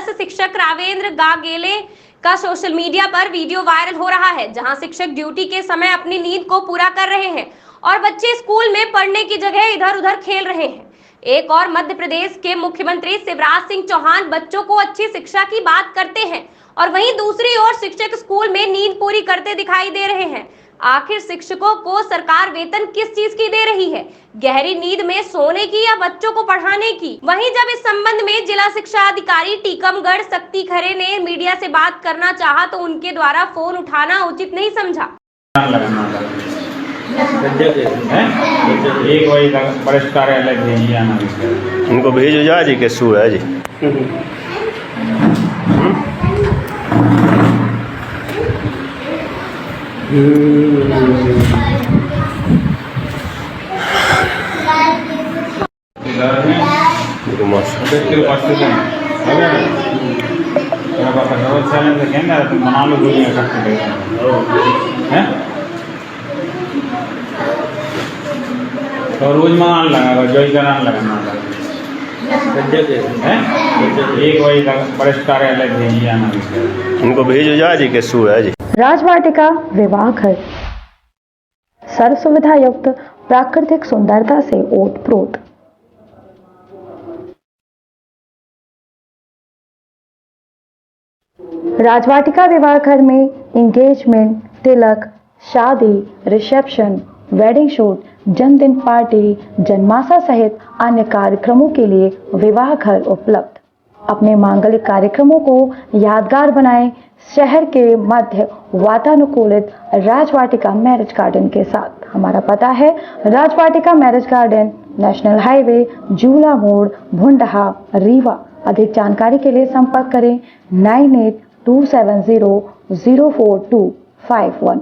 10 शिक्षक रावेंद्र गागेले का social media पर वीडियो वायरल हो रहा है, जहां शिक्षक ड्यूटी के समय अपनी नींद को पूरा कर रहे हैं और बच्चे स्कूल में पढ़ने की जगह इधर-उधर खेल रहे हैं। एक और मध्य प्रदेश के मुख्यमंत्री शिवराज सिंह चौहान बच्चों को अच्छी शिक्षा की बात करते हैं और वहीं दूसरी ओर शिक्षक स्कूल में नींद पूरी करते दिखाई दे रहे हैं। आखिर शिक्षकों को सरकार वेतन किस चीज की दे रही है, गहरी नींद में सोने की या बच्चों को पढ़ाने की? वहीं जब इस संबंध में जिला शिक्षा अधिकारी टीकमगढ़ शक्ति खरे ने मीडिया से बात करना चाहा तो उनके द्वारा फोन उठाना उचित नहीं समझा। एक वही वरिष्ठ कार्यालय भेजिए आना, उनको भेजो जा जी कैसू है जी। बना लो तो रोज मनाने लगा जो कराने लगा एक वही वरिष्ठ कार्यालय भेजिए आना, उनको भेजो जा जी कैसू है जी। राजवाटिका विवाह घर सर्व सुविधा युक्त प्राकृतिक सुंदरता से ओतप्रोत। राजवाटिका विवाह घर में एंगेजमेंट, तिलक, शादी, रिसेप्शन, वेडिंग शूट, जन्मदिन पार्टी, जन्माशा सहित अन्य कार्यक्रमों के लिए विवाह घर उपलब्ध। अपने मांगलिक कार्यक्रमों को यादगार बनाएं शहर के मध्य वातानुकूलित राजवाटिका मैरिज गार्डन के साथ। हमारा पता है Rajvatika marriage garden, national highway, Jula मोड़, भुंडहा, रीवा। अधिक जानकारी के लिए संपर्क करें 9827004251।